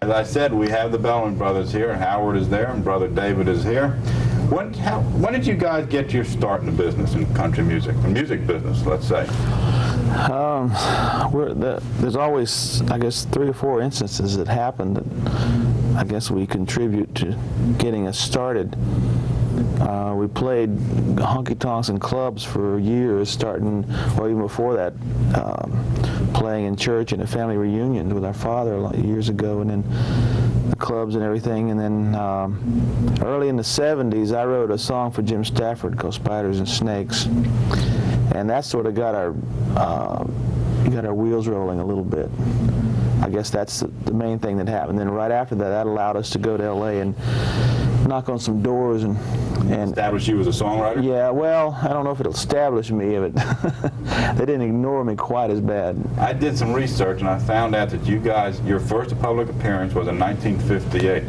As I said, we have the Bellamy Brothers here. Howard is there, and Brother David is here. When did you guys get your start in the business, in country music, the music business, let's say? There's always, I guess, 3 or 4 instances that happened that I guess we contribute to getting us started. We played honky-tonks and clubs for years, starting, or even before that, playing in church and at family reunions with our father years ago, and then the clubs and everything. And then early in the 70s, I wrote a song for Jim Stafford called Spiders and Snakes, and that sort of got our wheels rolling a little bit. I guess that's the main thing that happened. Then right after that, that allowed us to go to L.A. and knock on some doors and establish you as a songwriter? Yeah, well, I don't know if it'll establish me, but they didn't ignore me quite as bad. I did some research and I found out that you guys, your first public appearance was in 1958.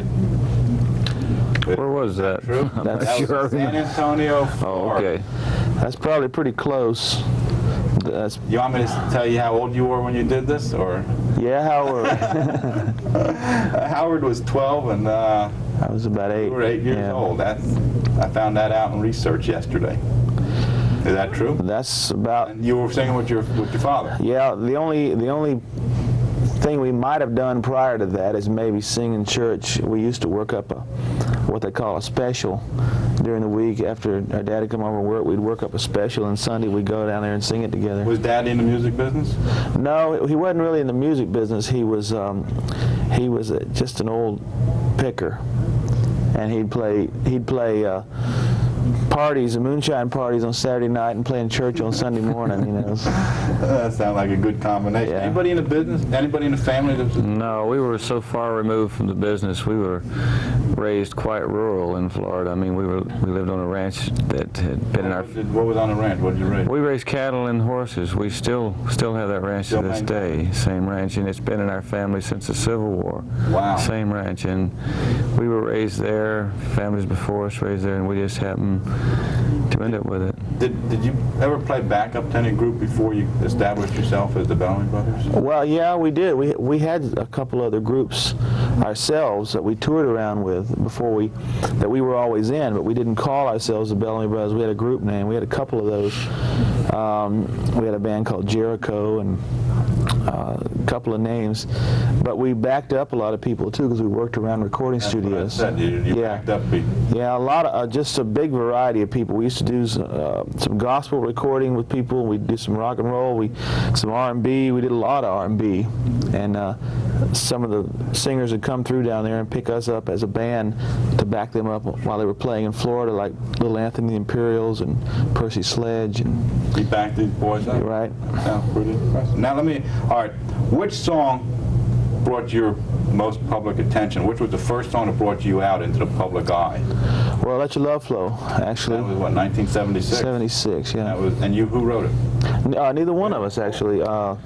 Where was that? True? That's that was in San Antonio, Florida. Oh, okay. That's probably pretty close. You want me to tell you how old you were when you did this, or? Yeah, Howard. Howard was 12, and I was about 8. You were 8 years old. I found that out in research yesterday. Is that true? That's about. And you were singing with your father. Yeah. The only thing we might have done prior to that is maybe sing in church. We used to work up what they call a special during the week. After our dad would come over and work, we'd work up a special, and Sunday we'd go down there and sing it together. Was Dad in the music business? No, he wasn't really in the music business. He was just an old picker, and he'd play parties and moonshine parties on Saturday night and play in church on Sunday morning. You know. That sounds like a good combination. Yeah. Anybody in the business? Anybody in the family? No, we were so far removed from the business. We were raised quite rural in Florida. I mean, we lived on a ranch that had been in our. What was on the ranch? What did you raise? We raised cattle and horses. We still have that ranch to this day. Same ranch, and it's been in our family since the Civil War. Wow. Same ranch, and we were raised there. Families before us raised there, and we just happened to end up with it. Did you ever play backup to any group before you established yourself as the Bellamy Brothers? Well, yeah, we did. We had a couple other groups ourselves that we toured around with before that we were always in, but we didn't call ourselves the Bellamy Brothers. We had a group name. We had a couple of those. We had a band called Jericho and a couple of names, but we backed up a lot of people too because we worked around recording studios. What I said. You backed up people. Yeah, a lot of just a big variety of people. We used to do some gospel recording with people. We'd do some rock and roll. Some R&B. We did a lot of R&B, and some of the singers would come through down there and pick us up as a band to back them up while they were playing in Florida, like Little Anthony and the Imperials and Percy Sledge. And you backed these boys up? Right. That sounds pretty impressive. Now all right, which song brought your most public attention? Which was the first song that brought you out into the public eye? Well, Let Your Love Flow, actually. That was what, 1976? 76, yeah. And who wrote it? Neither one of us, actually. A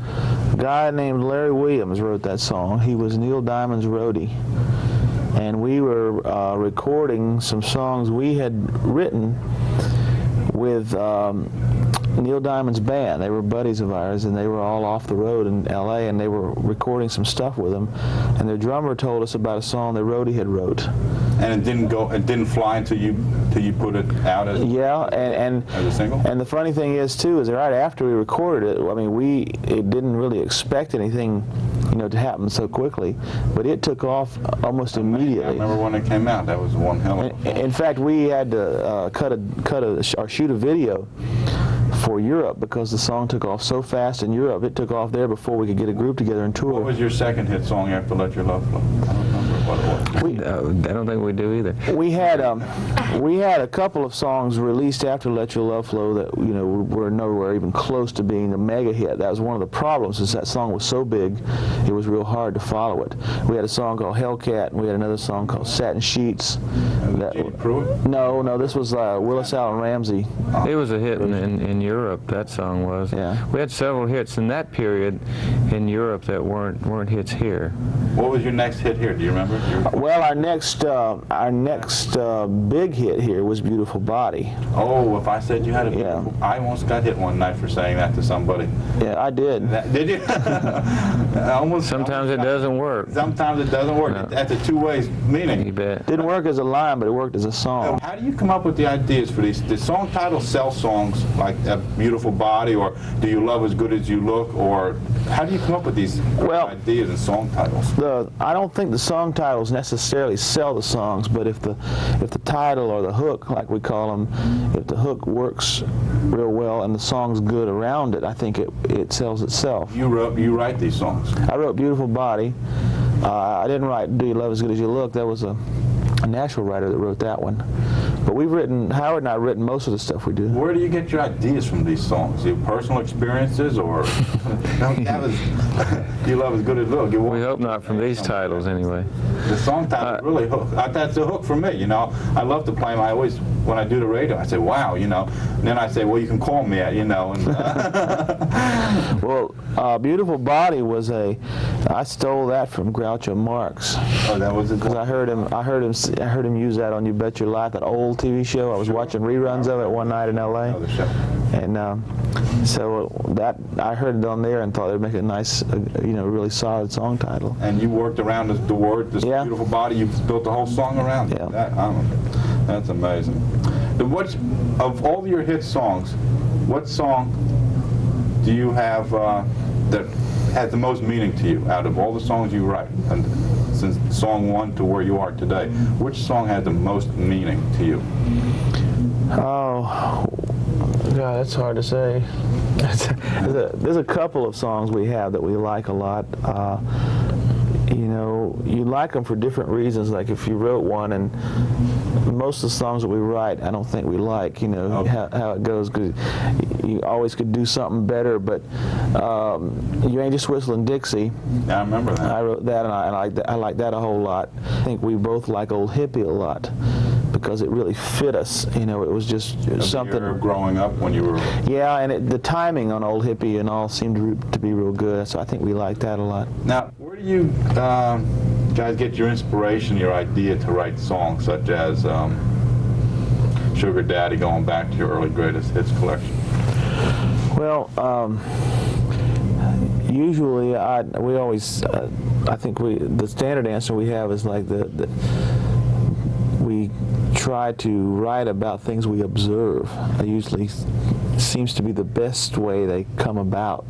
guy named Larry Williams wrote that song. He was Neil Diamond's roadie. And we were recording some songs we had written with Neil Diamond's band. They were buddies of ours, and they were all off the road in L.A., and they were recording some stuff with them. And their drummer told us about a song the roadie had wrote. And it didn't fly until you put it out as as a single? And the funny thing is, too, is that right after we recorded it, I mean, we didn't really expect anything, to happen so quickly, but it took off almost immediately. I remember when it came out. That was one hell of a... In fact, we had to shoot a video for Europe because the song took off so fast in Europe. It took off there before we could get a group together and tour. What was your second hit song after Let Your Love Flow? I don't remember what it was. I don't think we do either. We had a couple of songs released after Let Your Love Flow that were nowhere even close to being a mega hit. That was one of the problems, is that song was so big, it was real hard to follow it. We had a song called Hellcat, and we had another song called Satin Sheets. No, this was Willis Allen Ramsey. It was a hit in Europe. That song was. Yeah. We had several hits in that period in Europe that weren't hits here. What was your next hit here? Do you remember? Well, our next big hit here was "Beautiful Body." Oh, if I said you had a beautiful, I almost got hit one night for saying that to somebody. Yeah, I did. Did you? Sometimes it doesn't work. Sometimes it doesn't work. No. That's a two-way meaning. You bet. Didn't work as a line, but it worked as a song. How do you come up with the ideas for these? The song titles sell songs like "A Beautiful Body" or "Do You Love As Good As You Look," or how do you come up with these ideas and song titles? I don't think the song titles necessarily sell the songs, but if the title or the hook, like we call them, if the hook works real well and the song's good around it, I think it sells itself. You write these songs. I wrote "Beautiful Body." I didn't write "Do You Love As Good As You Look." That was a Nashville writer that wrote that one. But Howard and I have written most of the stuff we do. Where do you get your ideas from these songs? Your personal experiences, or you love as good as look? We hope not from these titles, anyway. The song title really hook. That's a hook for me. You know, I love to play them. I always, when I do the radio, I say, "Wow," you know. And then I say, "Well, you can call me at," you know. And, Well, "Beautiful Body" was I stole that from Groucho Marx. Oh, that was it. Because I heard him use that on You Bet Your Life, that old TV show. I was watching reruns of it one night in L.A. Oh, the show. And so that I heard it on there and thought it would make a nice, really solid song title. And you worked around the word, this Yeah. beautiful body. You built the whole song around it. Yeah. That's amazing. Of all your hit songs, what song do you have that has the most meaning to you out of all the songs you write? And since song one to where you are today, which song has the most meaning to you? Oh, God, that's hard to say. There's a couple of songs we have that we like a lot. You like them for different reasons. Like if you wrote one, and most of the songs that we write, I don't think we like. How it goes, because you always could do something better. But "You Ain't Just Whistling Dixie." I remember that. I wrote that, and I like that a whole lot. I think we both like "Old Hippie" a lot, because it really fit us. It was just something. You were growing up when you were. Yeah, and the timing on "Old Hippie" and all seemed to be real good. So I think we like that a lot. Now, where do you guys get your inspiration, your idea to write songs such as "Sugar Daddy," going back to your early greatest hits collection? Well, usually we always I think the standard answer we have is like we try to write about things we observe. It usually seems to be the best way they come about.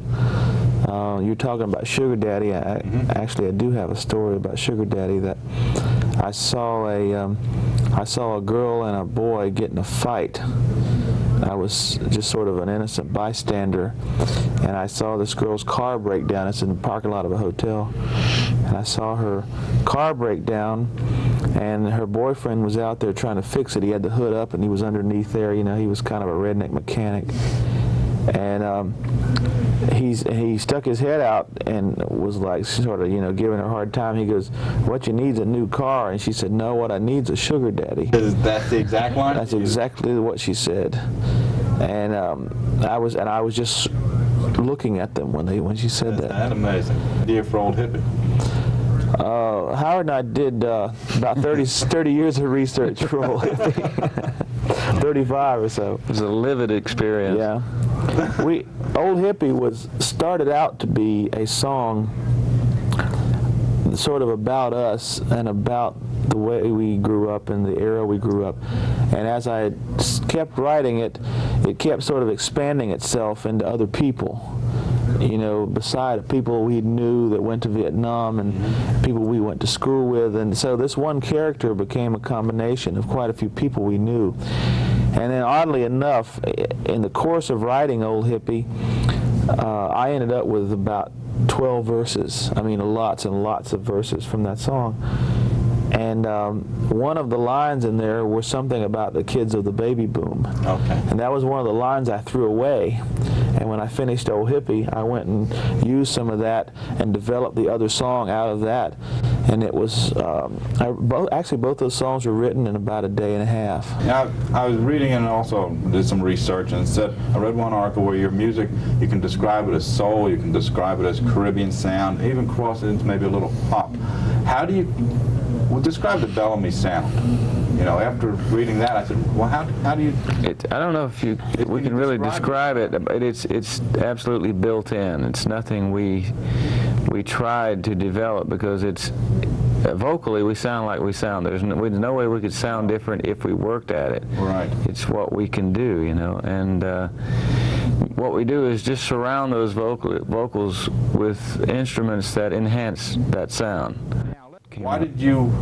You're talking about Sugar Daddy. Actually, I do have a story about Sugar Daddy that I saw a girl and a boy get in a fight. I was just sort of an innocent bystander, and I saw this girl's car break down. It's in the parking lot of a hotel, and I saw her car break down, and her boyfriend was out there trying to fix it. He had the hood up, and he was underneath there. He was kind of a redneck mechanic, and he stuck his head out and was like sort of giving her a hard time. He goes, "What you need is a new car," and she said, "No, what I need is a sugar daddy." That's the exact line? That's exactly what she said. And I was just looking at them when she said that. That's amazing. Idea for "Old Hippie." Howard and I did about 30 years of research for Old Hippie. 35 or so. It was a livid experience. Yeah. Old Hippie started out to be a song sort of about us and about the way we grew up and the era we grew up. And as I kept writing it, it kept sort of expanding itself into other people. Beside people we knew that went to Vietnam and people we went to school with. And so this one character became a combination of quite a few people we knew. And then oddly enough, in the course of writing Old Hippie, I ended up with about 12 verses. I mean, lots and lots of verses from that song. And one of the lines in there was something about the kids of the baby boom. Okay. And that was one of the lines I threw away. And when I finished Old Hippie, I went and used some of that and developed the other song out of that. And it was, actually both those songs were written in about a day and a half. Yeah, I was reading and also did some research, and I read one article where your music, you can describe it as soul, you can describe it as Caribbean sound, even cross it into maybe a little pop. How do you Well, describe the Bellamy sound. You know, after reading that, I said, well, how do you... I don't know if we can really describe it, but it's absolutely built in. It's nothing we tried to develop, because it's vocally we sound like we sound. There's no way we could sound different if we worked at it. Right. It's what we can do, you know, and what we do is just surround those vocals with instruments that enhance that sound. Why did you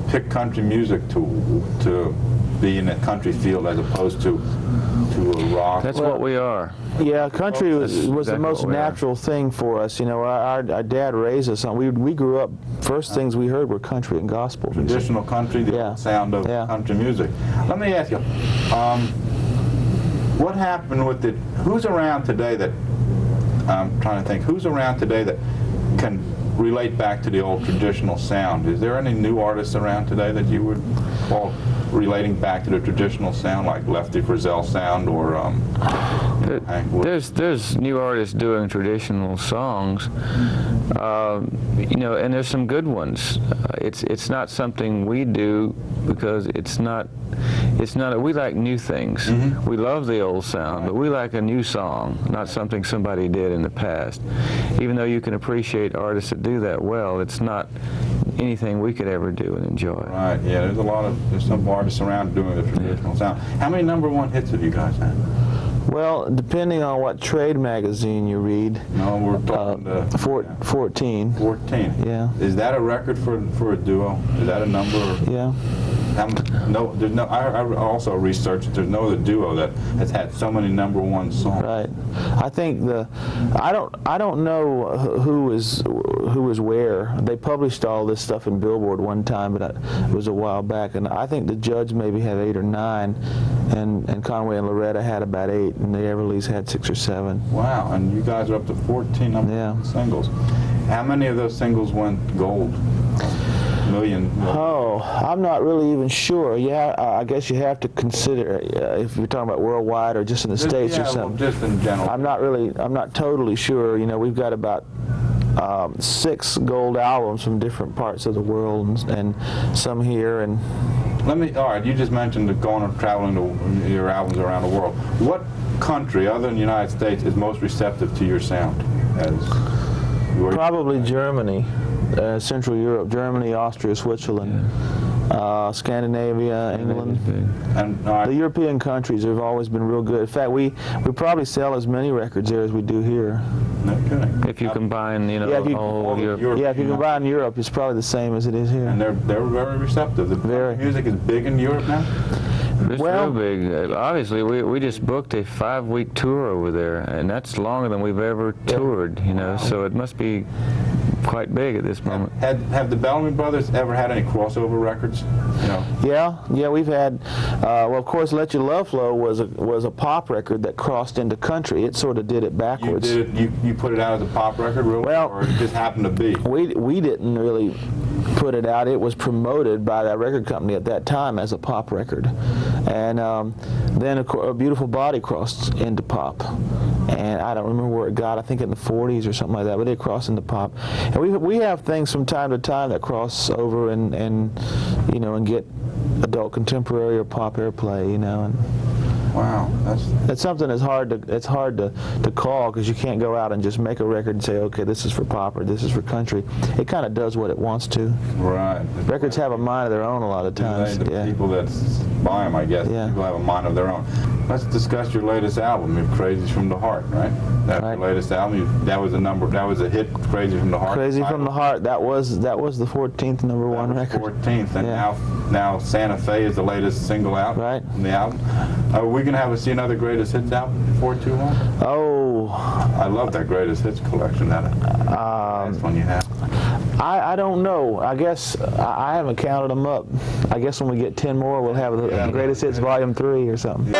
pick country music to be in a country field as opposed to a rock? That's what we are. Yeah, country was exactly the most natural thing for us. You know, our dad raised us on. We grew up. First things we heard were country and gospel. Traditional country, the old sound of country music. Let me ask you, what happened with it? Who's around today that? I'm trying to think. Who's around today that can relate back to the old traditional sound? Is there any new artists around today that you would call relating back to the traditional sound, like Lefty Frizzell sound, or there's new artists doing traditional songs, you know, and there's some good ones. It's not something we do because it's not we like new things. Mm-hmm. We love the old sound, but we like a new song, not something somebody did in the past. Even though you can appreciate artists that do that well, it's not anything we could ever do and enjoy. Right, yeah, there's some artists around doing the traditional sound. How many #1 hits have you guys had? Well, depending on what trade magazine you read. No, we're talking 14. 14. Yeah. Is that a record for a duo? Is that a number? Yeah. No, there's no. I also researched. There's no other duo that has had so many #1 songs. Right. I think I don't know who was where. They published all this stuff in Billboard one time, but it was a while back. And I think the Judge maybe had 8 or 9, and Conway and Loretta had about 8, and the Everlys had 6 or 7. Wow. And you guys are up to 14 #1 singles. How many of those singles went gold? Million. Oh, I'm not really even sure. Yeah, I guess you have to consider if you're talking about worldwide or just in the States or something. Well, just in general. I'm not totally sure. You know, we've got about 6 gold albums from different parts of the world, and some here. And all right, you just mentioned going and traveling to your albums around the world. What country other than the United States is most receptive to your sound? Probably Germany. Central Europe, Germany, Austria, Switzerland, Scandinavia, England. And the European countries have always been real good. In fact, we probably sell as many records there as we do here. No kidding. If you combine, you know, all Europe. Yeah, if you combine Europe, it's probably the same as it is here. And they're very receptive. The music is big in Europe now? It's real big. Obviously, we just booked a 5-week tour over there, and that's longer than we've ever toured, you know, so it must be quite big at this moment. Have the Bellamy Brothers ever had any crossover records? You know? Yeah, we've had. Well, of course, "Let Your Love Flow" was a pop record that crossed into country. It sort of did it backwards. You put it out as a pop record, really? Well, or it just happened to be? We didn't really put it out. It was promoted by that record company at that time as a pop record, and then A Beautiful Body crossed into pop. And I don't remember where it got. I think in the 40s or something like that. But it crossed into pop. And we have things from time to time that cross over and you know, and get adult contemporary or pop airplay, you know. And wow, that's something that's hard to call, because you can't go out and just make a record and say, okay, this is for pop or this is for country. It kind of does what it wants to. Right. Records have a mind of their own a lot of times. The people that buy them, I guess. Yeah. People have a mind of their own. Let's discuss your latest album, "Crazy from the Heart," right? That's your latest album. That was a hit, "Crazy from the Heart." "Crazy from the Heart." That was the 14th #1 record. 14th, and now "Santa Fe" is the latest single out from the album. Are we gonna see another greatest hits album before too long? Oh, I love that greatest hits collection. That's one you have. I don't know. I guess I haven't counted them up. I guess when we get 10 more, we'll have the Greatest Hits Volume 3 or something.